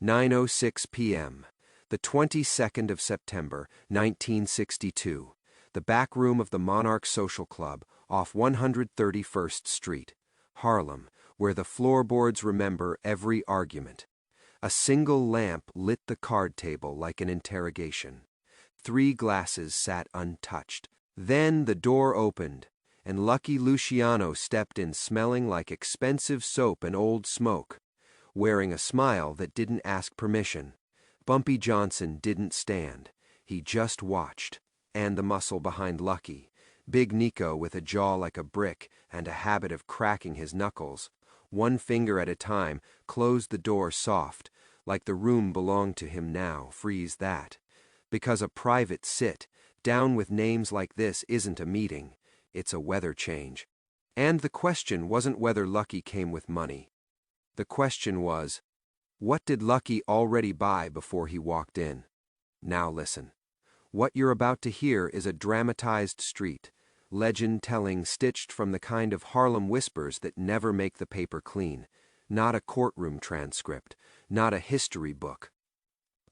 9:06 p.m. The 22nd of September, 1962. The back room of the Monarch Social Club, off 131st Street, Harlem, where the floorboards remember every argument. A single lamp lit the card table like an interrogation. 3 glasses sat untouched. Then the door opened, and Lucky Luciano stepped in smelling like expensive soap and old smoke, wearing a smile that didn't ask permission. Bumpy Johnson didn't stand. He just watched. And the muscle behind Lucky, Big Nico with a jaw like a brick and a habit of cracking his knuckles, one finger at a time, closed the door soft, like the room belonged to him now. Freeze that. Because a private sit down with names like this isn't a meeting, it's a weather change. And the question wasn't whether Lucky came with money. The question was, what did Lucky already buy before he walked in? Now listen. What you're about to hear is a dramatized street, legend-telling stitched from the kind of Harlem whispers that never make the paper clean, not a courtroom transcript, not a history book.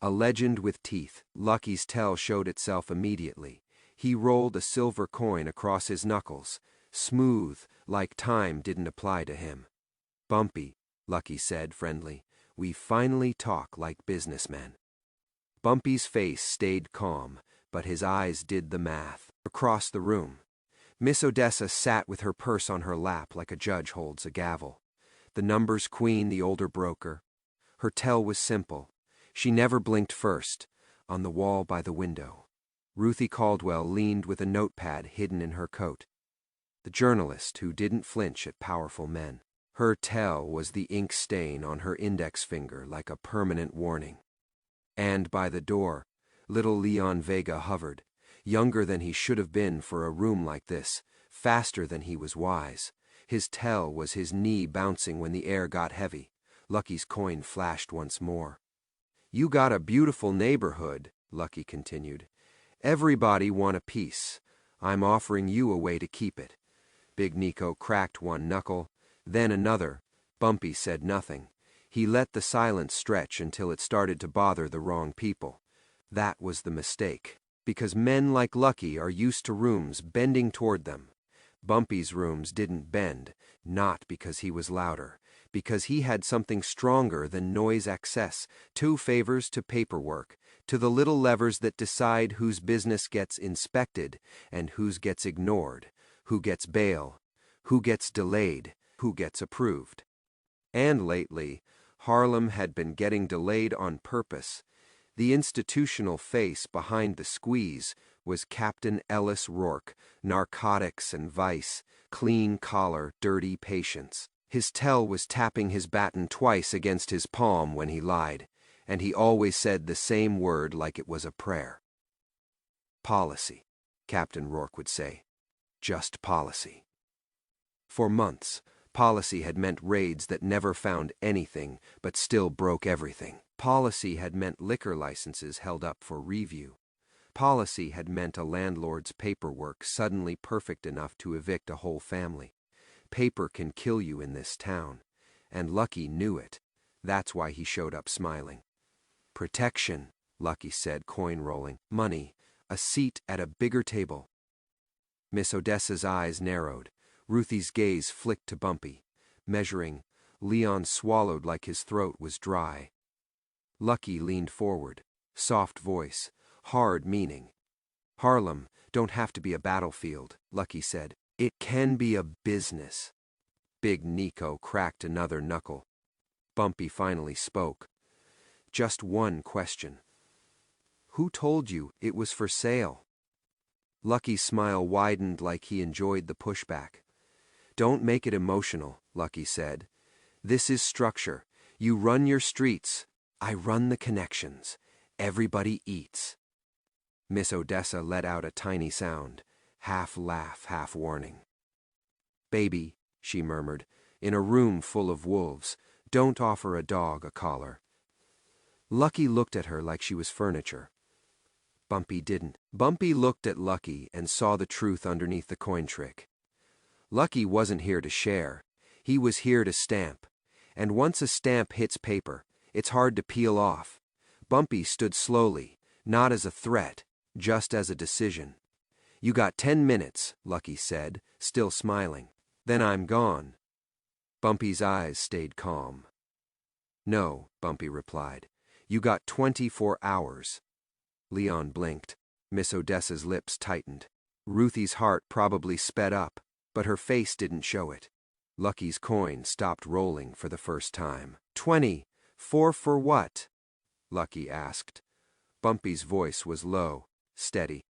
A legend with teeth. Lucky's tell showed itself immediately. He rolled a silver coin across his knuckles, smooth, like time didn't apply to him. "Bumpy," Lucky said, friendly, "we finally talk like businessmen." Bumpy's face stayed calm, but his eyes did the math. Across the room, Miss Odessa sat with her purse on her lap like a judge holds a gavel. The numbers queen, the older broker. Her tell was simple. She never blinked first. On the wall by the window, Ruthie Caldwell leaned with a notepad hidden in her coat. The journalist who didn't flinch at powerful men. Her tell was the ink stain on her index finger like a permanent warning. And by the door, little Leon Vega hovered, younger than he should have been for a room like this, faster than he was wise. His tell was his knee bouncing when the air got heavy. Lucky's coin flashed once more. "You got a beautiful neighborhood," Lucky continued. "Everybody want a piece. I'm offering you a way to keep it." Big Nico cracked one knuckle, then another. Bumpy said nothing. He let the silence stretch until it started to bother the wrong people. That was the mistake, because men like Lucky are used to rooms bending toward them. Bumpy's rooms didn't bend, not because he was louder, because he had something stronger than noise excess, 2 favors to paperwork, to the little levers that decide whose business gets inspected and whose gets ignored, who gets bail, who gets delayed, who gets approved. And lately, Harlem had been getting delayed on purpose. The institutional face behind the squeeze was Captain Ellis Rourke, narcotics and vice, clean collar, dirty patience. His tell was tapping his baton twice against his palm when he lied, and he always said the same word like it was a prayer. "Policy," Captain Rourke would say. "Just policy." For months, policy had meant raids that never found anything but still broke everything. Policy had meant liquor licenses held up for review. Policy had meant a landlord's paperwork suddenly perfect enough to evict a whole family. Paper can kill you in this town, and Lucky knew it. That's why he showed up smiling. "Protection," Lucky said, coin rolling. "Money, a seat at a bigger table." Miss Odessa's eyes narrowed. Ruthie's gaze flicked to Bumpy. Measuring, Leon swallowed like his throat was dry. Lucky leaned forward, soft voice, hard meaning. "Harlem don't have to be a battlefield," Lucky said. "It can be a business." Big Nico cracked another knuckle. Bumpy finally spoke. "Just one question. Who told you it was for sale?" Lucky's smile widened like he enjoyed the pushback. "Don't make it emotional," Lucky said. "This is structure. You run your streets. I run the connections. Everybody eats." Miss Odessa let out a tiny sound, half laugh, half warning. "Baby," she murmured, "in a room full of wolves, don't offer a dog a collar." Lucky looked at her like she was furniture. Bumpy didn't. Bumpy looked at Lucky and saw the truth underneath the coin trick. Lucky wasn't here to share. He was here to stamp. And once a stamp hits paper, It's hard to peel off. Bumpy stood slowly, not as a threat, just as a decision. You got 10 minutes, Lucky said, still smiling. Then I'm gone. Bumpy's eyes stayed calm. No, Bumpy replied. You got 24 hours. Leon blinked. Miss Odessa's lips tightened. Ruthie's heart probably sped up, but her face didn't show it. Lucky's coin stopped rolling for the first time. 20. 4 for what? Lucky asked. Bumpy's voice was low, steady.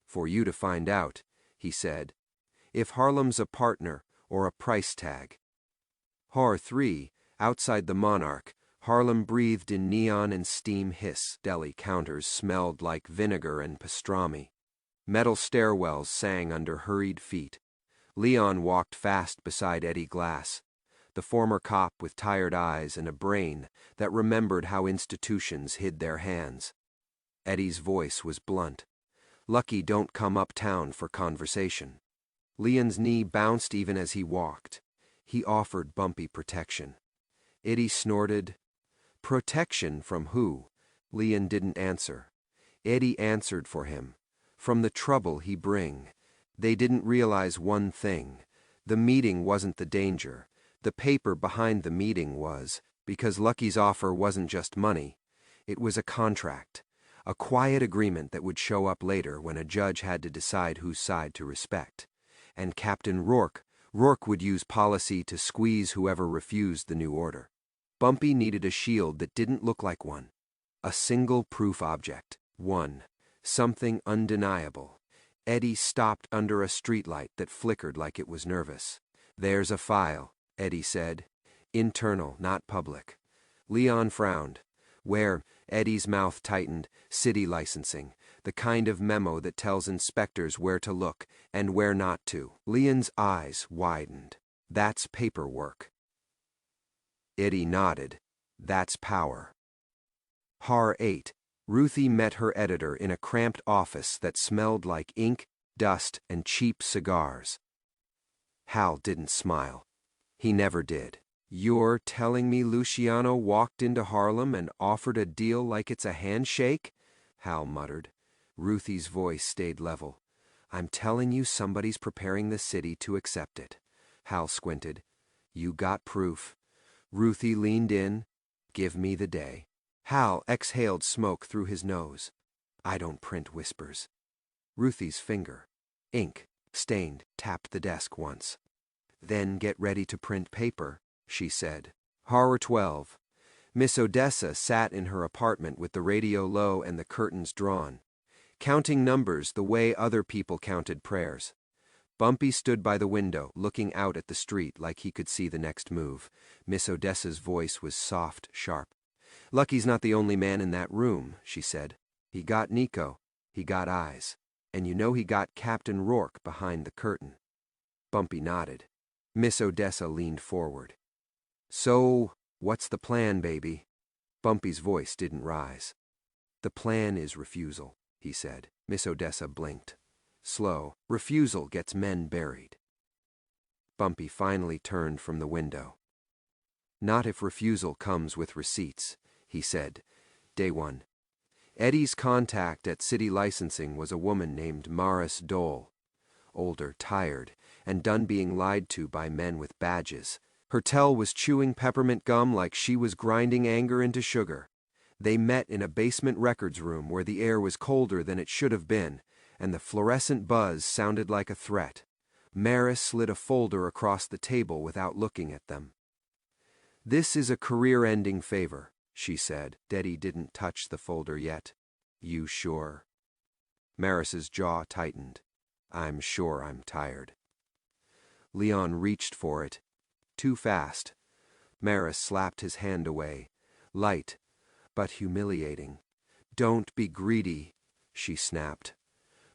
For you to find out, he said. If Harlem's a partner or a price tag. Har 3, outside the Monarch, Harlem breathed in neon and steam hiss. Deli counters smelled like vinegar and pastrami. Metal stairwells sang under hurried feet. Leon walked fast beside Eddie Glass, the former cop with tired eyes and a brain that remembered how institutions hid their hands. Eddie's voice was blunt. Lucky don't come uptown for conversation. Leon's knee bounced even as he walked. He offered Bumpy protection. Eddie snorted. Protection from who? Leon didn't answer. Eddie answered for him. From the trouble he bring. They didn't realize one thing. The meeting wasn't the danger. The paper behind the meeting was, because Lucky's offer wasn't just money. It was a contract. A quiet agreement that would show up later when a judge had to decide whose side to respect. And Captain Rourke would use policy to squeeze whoever refused the new order. Bumpy needed a shield that didn't look like one. A single proof object. One. Something undeniable. Eddie stopped under a streetlight that flickered like it was nervous. There's a file, Eddie said. Internal, not public. Leon frowned. Where? Eddie's mouth tightened. City licensing. The kind of memo that tells inspectors where to look and where not to. Leon's eyes widened. That's paperwork. Eddie nodded. That's power. Har 8. Ruthie met her editor in a cramped office that smelled like ink, dust, and cheap cigars. Hal didn't smile. He never did. You're telling me Luciano walked into Harlem and offered a deal like it's a handshake? Hal muttered. Ruthie's voice stayed level. I'm telling you somebody's preparing the city to accept it. Hal squinted. You got proof. Ruthie leaned in. Give me the day. Hal exhaled smoke through his nose. I don't print whispers. Ruthie's finger, ink, stained, tapped the desk once. Then get ready to print paper, she said. Horror 12. Miss Odessa sat in her apartment with the radio low and the curtains drawn, counting numbers the way other people counted prayers. Bumpy stood by the window, looking out at the street like he could see the next move. Miss Odessa's voice was soft, sharp. Lucky's not the only man in that room, she said. He got Nico. He got eyes. And you know he got Captain Rourke behind the curtain. Bumpy nodded. Miss Odessa leaned forward. So, what's the plan, baby? Bumpy's voice didn't rise. The plan is refusal, he said. Miss Odessa blinked. Slow. Refusal gets men buried. Bumpy finally turned from the window. Not if refusal comes with receipts, he said. Day 1. Eddie's contact at city licensing was a woman named Maris Dole. Older, tired, and done being lied to by men with badges. Her tell was chewing peppermint gum like she was grinding anger into sugar. They met in a basement records room where the air was colder than it should have been, and the fluorescent buzz sounded like a threat. Maris slid a folder across the table without looking at them. This is a career-ending favor, she said. Eddie didn't touch the folder yet. You sure? Maris's jaw tightened. I'm sure I'm tired. Leon reached for it. Too fast. Maris slapped his hand away. Light, but humiliating. Don't be greedy, she snapped.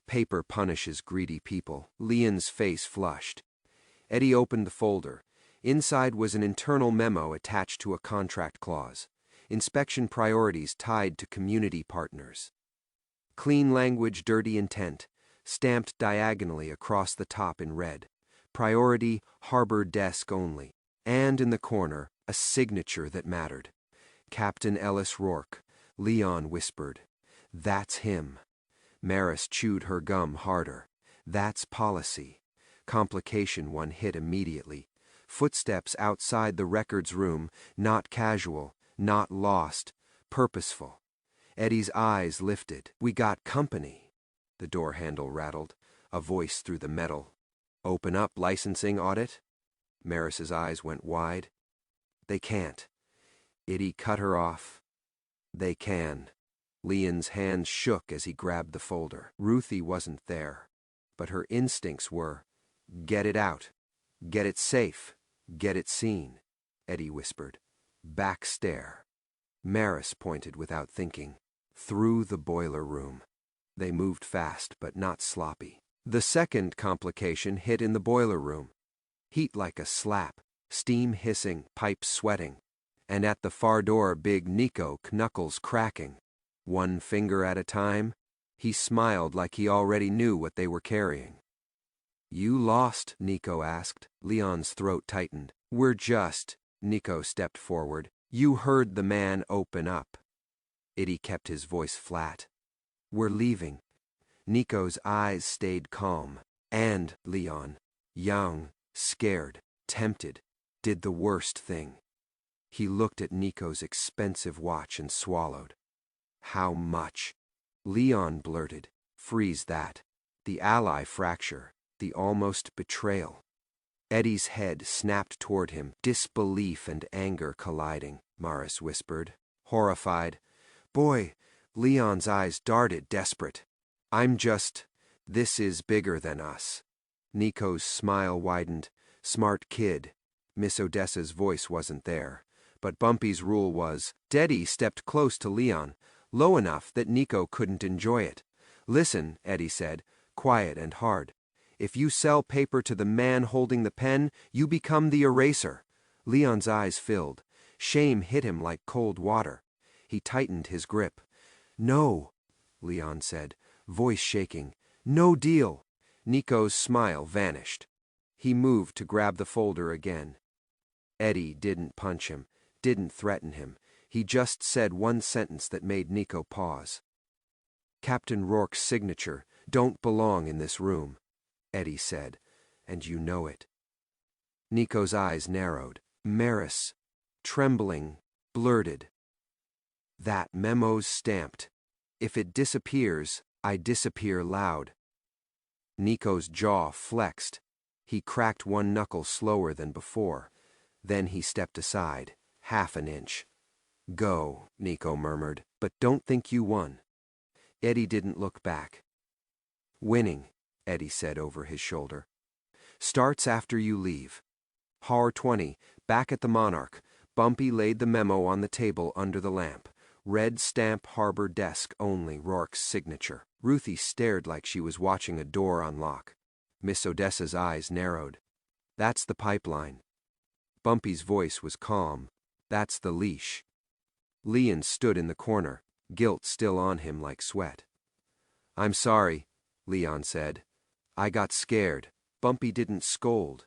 Paper punishes greedy people. Leon's face flushed. Eddie opened the folder. Inside was an internal memo attached to a contract clause. Inspection priorities tied to community partners. Clean language, dirty intent, stamped diagonally across the top in red. Priority, harbor desk only. And in the corner, a signature that mattered. Captain Ellis Rourke, Leon whispered. That's him. Maris chewed her gum harder. That's policy. Complication one hit immediately. Footsteps outside the records room, not casual, not lost, purposeful. Eddie's eyes lifted. We got company. The door handle rattled. A voice through the metal. Open up licensing audit? Maris's eyes went wide. They can't. Eddie cut her off. They can. Leon's hands shook as he grabbed the folder. Ruthie wasn't there, but her instincts were, get it out. Get it safe. Get it seen. Eddie whispered. Back stair. Maris pointed without thinking. Through the boiler room. They moved fast, but not sloppy. The second complication hit in the boiler room. Heat like a slap, steam hissing, pipes sweating. And at the far door, Big Nico, knuckles cracking. One finger at a time, he smiled like he already knew what they were carrying. You lost, Nico asked. Leon's throat tightened. We're just, Nico stepped forward. You heard the man open up. Eddie kept his voice flat. We're leaving. Nico's eyes stayed calm. And Leon, young, scared, tempted, did the worst thing. He looked at Nico's expensive watch and swallowed. How much? Leon blurted. Freeze that. The ally fracture. The almost betrayal. Eddie's head snapped toward him, disbelief and anger colliding. Maris whispered, horrified. Boy, Leon's eyes darted, desperate. This is bigger than us. Nico's smile widened. Smart kid. Miss Odessa's voice wasn't there. But Bumpy's rule was, Eddie stepped close to Leon, low enough that Nico couldn't enjoy it. Listen, Eddie said, quiet and hard. If you sell paper to the man holding the pen, you become the eraser. Leon's eyes filled. Shame hit him like cold water. He tightened his grip. No, Leon said, voice shaking. No deal. Nico's smile vanished. He moved to grab the folder again. Eddie didn't punch him, didn't threaten him. He just said one sentence that made Nico pause. Captain Rourke's signature don't belong in this room, Eddie said, and you know it. Nico's eyes narrowed. Maris, trembling, blurted. That memo's stamped. If it disappears, I disappear loud. Nico's jaw flexed. He cracked one knuckle slower than before. Then he stepped aside, half an inch. Go, Nico murmured, but don't think you won. Eddie didn't look back. Winning, Eddie said over his shoulder. Starts after you leave. Har 20, back at the Monarch. Bumpy laid the memo on the table under the lamp. Red stamp harbor desk only, Rourke's signature. Ruthie stared like she was watching a door unlock. Miss Odessa's eyes narrowed. That's the pipeline. Bumpy's voice was calm. That's the leash. Leon stood in the corner, guilt still on him like sweat. I'm sorry, Leon said. I got scared. Bumpy didn't scold.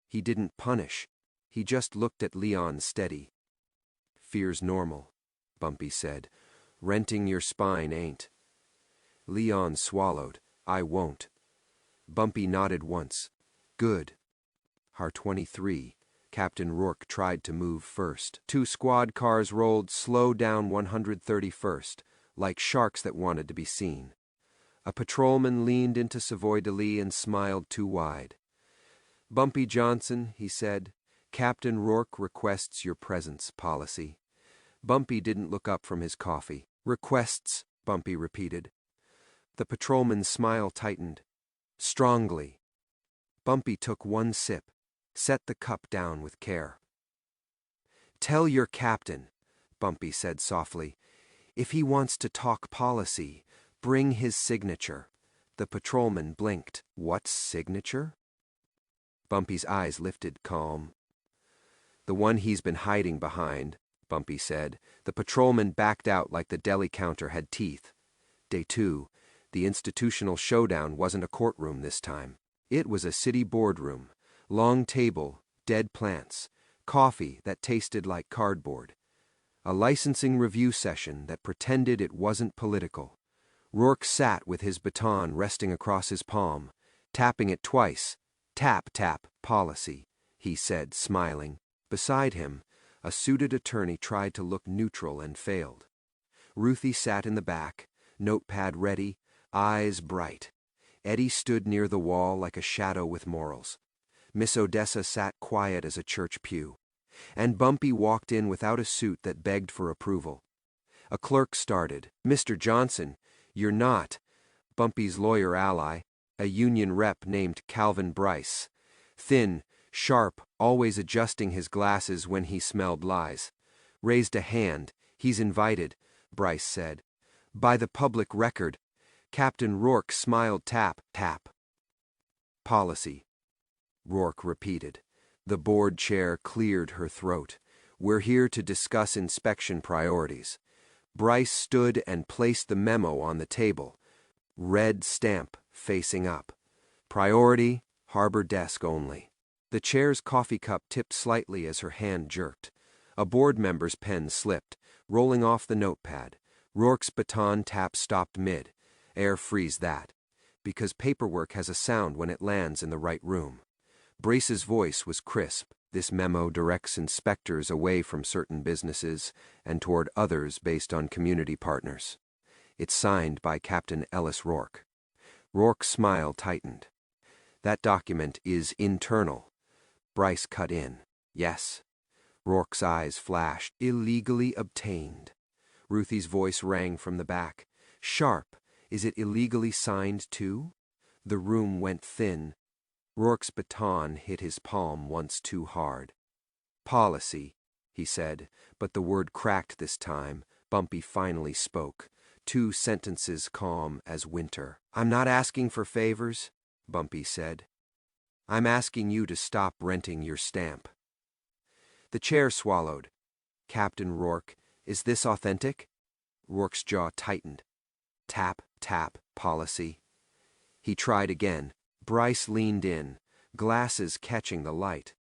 He didn't punish. He just looked at Leon steady. Fear's normal, Bumpy said. Renting your spine ain't. Leon swallowed. I won't. Bumpy nodded once. Good. Har 23. Captain Rourke tried to move first. 2 squad cars rolled slow down 131st, like sharks that wanted to be seen. A patrolman leaned into Savoy de Lis and smiled too wide. Bumpy Johnson, he said, Captain Rourke requests your presence, policy. Bumpy didn't look up from his coffee. Requests, Bumpy repeated. The patrolman's smile tightened. Strongly. Bumpy took one sip, set the cup down with care. Tell your captain, Bumpy said softly, if he wants to talk policy, bring his signature. The patrolman blinked. What signature? Bumpy's eyes lifted, calm. The one he's been hiding behind, Bumpy said. The patrolman backed out like the deli counter had teeth. Day 2, the institutional showdown wasn't a courtroom this time. It was a city boardroom. Long table, dead plants, coffee that tasted like cardboard. A licensing review session that pretended it wasn't political. Rourke sat with his baton resting across his palm, tapping it twice. Tap, tap, policy, he said, smiling. Beside him, a suited attorney tried to look neutral and failed. Ruthie sat in the back, notepad ready, eyes bright. Eddie stood near the wall like a shadow with morals. Miss Odessa sat quiet as a church pew. And Bumpy walked in without a suit that begged for approval. A clerk started. "Mr. Johnson, you're not." Bumpy's lawyer ally, a union rep named Calvin Bryce. Thin, sharp, always adjusting his glasses when he smelled lies. Raised a hand. "He's invited," Bryce said. "By the public record." Captain Rourke smiled. Tap, tap. "Policy," Rourke repeated. The board chair cleared her throat. "We're here to discuss inspection priorities." Bryce stood and placed the memo on the table. Red stamp, facing up. "Priority, harbor desk only." The chair's coffee cup tipped slightly as her hand jerked. A board member's pen slipped, rolling off the notepad. Rourke's baton tap stopped mid. Air freeze that. Because paperwork has a sound when it lands in the right room. Brace's voice was crisp. "This memo directs inspectors away from certain businesses and toward others based on community partners. It's signed by Captain Ellis Rourke." Rourke's smile tightened. "That document is internal." Bryce cut in. "Yes." Rourke's eyes flashed. "Illegally obtained." Ruthie's voice rang from the back. "Sharp. Is it illegally signed too?" The room went thin. Rourke's baton hit his palm once too hard. "Policy," he said, but the word cracked this time. Bumpy finally spoke. 2 sentences calm as winter. "I'm not asking for favors," Bumpy said. "I'm asking you to stop renting your stamp." The chair swallowed. "Captain Rourke, is this authentic?" Rourke's jaw tightened. Tap, tap, policy. He tried again. Bryce leaned in, glasses catching the light.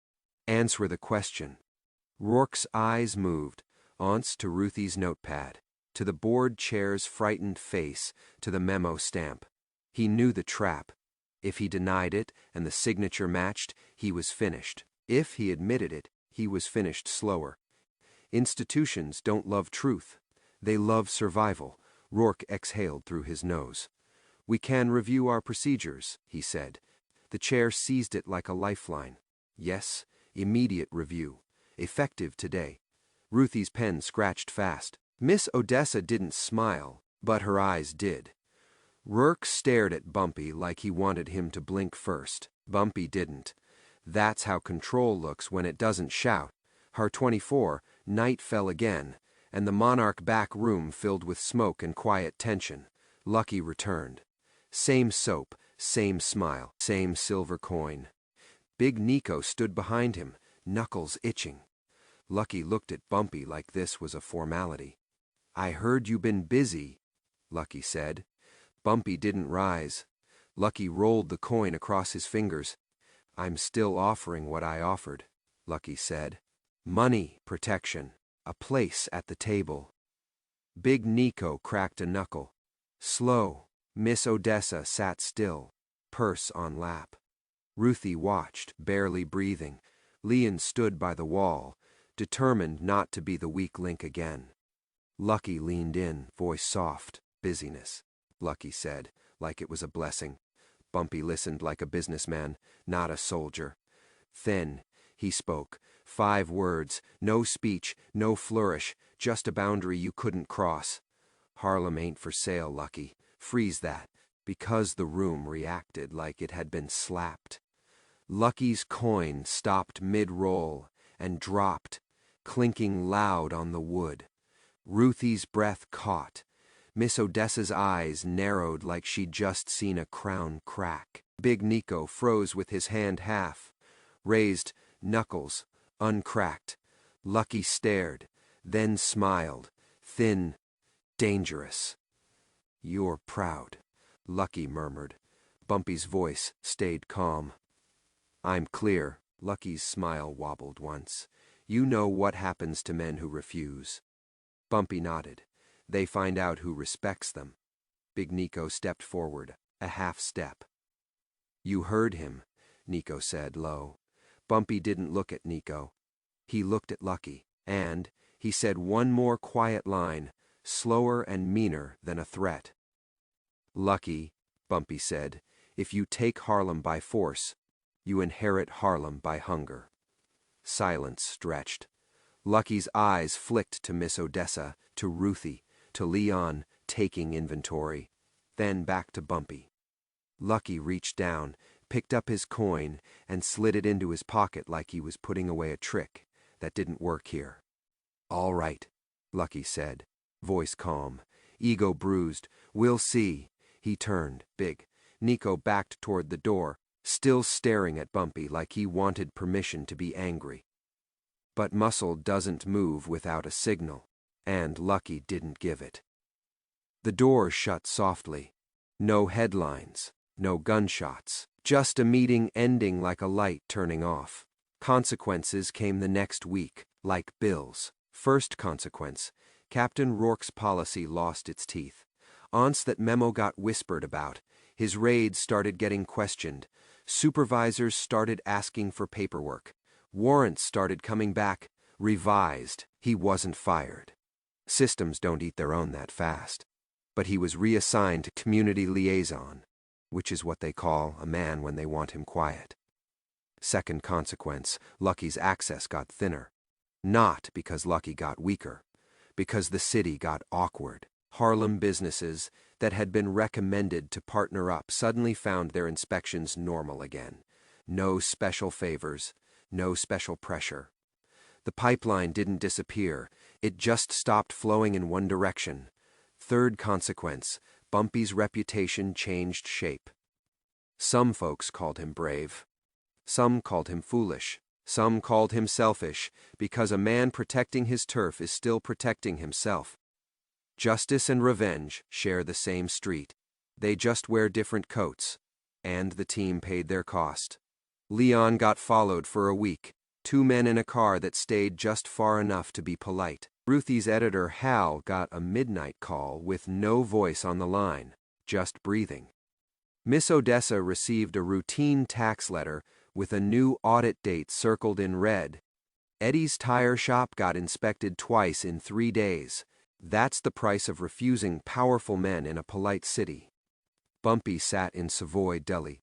"Answer the question." Rourke's eyes moved, once to Ruthie's notepad, to the board chair's frightened face, to the memo stamp. He knew the trap. If he denied it and the signature matched, he was finished. If he admitted it, he was finished slower. Institutions don't love truth. They love survival. Rourke exhaled through his nose. "We can review our procedures," he said. The chair seized it like a lifeline. "Yes, immediate review. Effective today." Ruthie's pen scratched fast. Miss Odessa didn't smile, but her eyes did. Rourke stared at Bumpy like he wanted him to blink first. Bumpy didn't. That's how control looks when it doesn't shout. Har 24, night fell again, and the Monarch back room filled with smoke and quiet tension. Lucky returned. Same soap, same smile, same silver coin. Big Nico stood behind him, knuckles itching. Lucky looked at Bumpy like this was a formality. "I heard you been busy," Lucky said. Bumpy didn't rise. Lucky rolled the coin across his fingers. "I'm still offering what I offered," Lucky said. "Money, protection, a place at the table." Big Nico cracked a knuckle. Slow. Miss Odessa sat still, purse on lap. Ruthie watched, barely breathing. Leon stood by the wall, determined not to be the weak link again. Lucky leaned in, voice soft. "Busyness," Lucky said, like it was a blessing. Bumpy listened like a businessman, not a soldier. Then he spoke. 5 words, no speech, no flourish, just a boundary you couldn't cross. "Harlem ain't for sale, Lucky. Freeze that." Because the room reacted like it had been slapped. Lucky's coin stopped mid-roll and dropped, clinking loud on the wood. Ruthie's breath caught. Miss Odessa's eyes narrowed like she'd just seen a crown crack. Big Nico froze with his hand half raised, knuckles uncracked. Lucky stared, then smiled, thin, dangerous. "You're proud," Lucky murmured. Bumpy's voice stayed calm. "I'm clear." Lucky's smile wobbled once. "You know what happens to men who refuse." Bumpy nodded. They find out who respects them. Big Nico stepped forward, a half step. You heard him, Nico said low. Bumpy didn't look at Nico. He looked at Lucky, and he said one more quiet line, slower and meaner than a threat. Lucky, Bumpy said, if you take Harlem by force, you inherit Harlem by hunger. Silence stretched. Lucky's eyes flicked to Miss Odessa, to Ruthie, to Leon, taking inventory, then back to Bumpy. Lucky reached down, picked up his coin, and slid it into his pocket like he was putting away a trick that didn't work here. All right, Lucky said, voice calm, ego bruised. We'll see. He turned, Big Nico backed toward the door, still staring at Bumpy like he wanted permission to be angry. But muscle doesn't move without a signal, and Lucky didn't give it. The door shut softly. No headlines, no gunshots, just a meeting ending like a light turning off. Consequences came the next week, like bills. First consequence, Captain Rourke's policy lost its teeth. Once that memo got whispered about, his raids started getting questioned. Supervisors started asking for paperwork. Warrants started coming back, revised. He wasn't fired. Systems don't eat their own that fast. But he was reassigned to community liaison, which is what they call a man when they want him quiet. Second consequence, Lucky's access got thinner. Not because Lucky got weaker, because the city got awkward. Harlem businesses that had been recommended to partner up suddenly found their inspections normal again. No special favors, no special pressure. The pipeline didn't disappear, it just stopped flowing in one direction. Third consequence, Bumpy's reputation changed shape. Some folks called him brave. Some called him foolish. Some called him selfish, because a man protecting his turf is still protecting himself. Justice and revenge share the same street. They just wear different coats. And the team paid their cost. Leon got followed for a week. 2 men in a car that stayed just far enough to be polite. Ruthie's editor Hal got a midnight call with no voice on the line, just breathing. Miss Odessa received a routine tax letter with a new audit date circled in red. Eddie's tire shop got inspected twice in 3 days. That's the price of refusing powerful men in a polite city. Bumpy sat in Savoy Deli.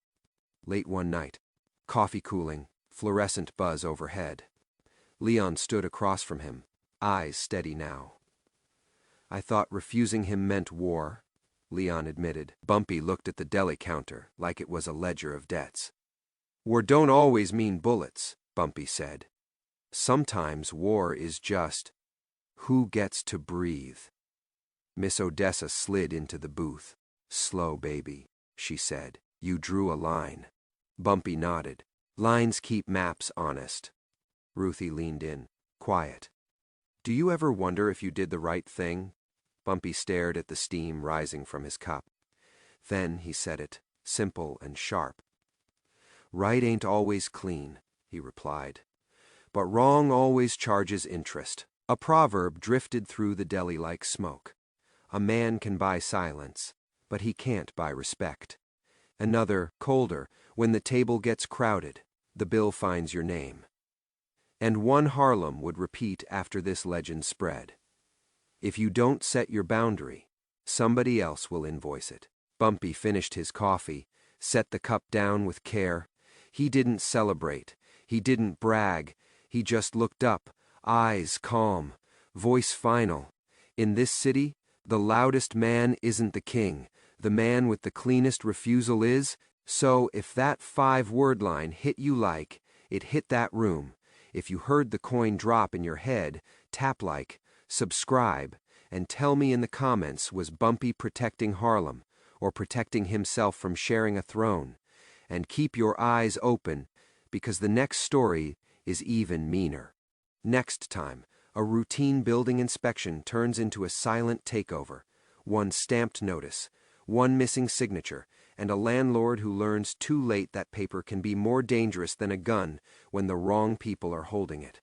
Late one night. Coffee cooling, fluorescent buzz overhead. Leon stood across from him, eyes steady now. I thought refusing him meant war, Leon admitted. Bumpy looked at the deli counter like it was a ledger of debts. War don't always mean bullets, Bumpy said. Sometimes war is just who gets to breathe. Miss Odessa slid into the booth. Slow, baby, she said. You drew a line. Bumpy nodded. Lines keep maps honest. Ruthie leaned in, quiet. Do you ever wonder if you did the right thing? Bumpy stared at the steam rising from his cup. Then he said it, simple and sharp. Right ain't always clean, he replied. But wrong always charges interest. A proverb drifted through the deli like smoke. A man can buy silence, but he can't buy respect. Another, colder, when the table gets crowded, the bill finds your name. And one Harlem would repeat after this legend spread. If you don't set your boundary, somebody else will invoice it. Bumpy finished his coffee, set the cup down with care. He didn't celebrate, he didn't brag, he just looked up, eyes calm, voice final. In this city, the loudest man isn't the king. The man with the cleanest refusal is. So if that 5-word line hit you like, it hit that room. If you heard the coin drop in your head, tap like, subscribe, and tell me in the comments, was Bumpy protecting Harlem, or protecting himself from sharing a throne? And keep your eyes open, because the next story is even meaner. Next time, a routine building inspection turns into a silent takeover. One stamped notice, one missing signature, and a landlord who learns too late that paper can be more dangerous than a gun when the wrong people are holding it.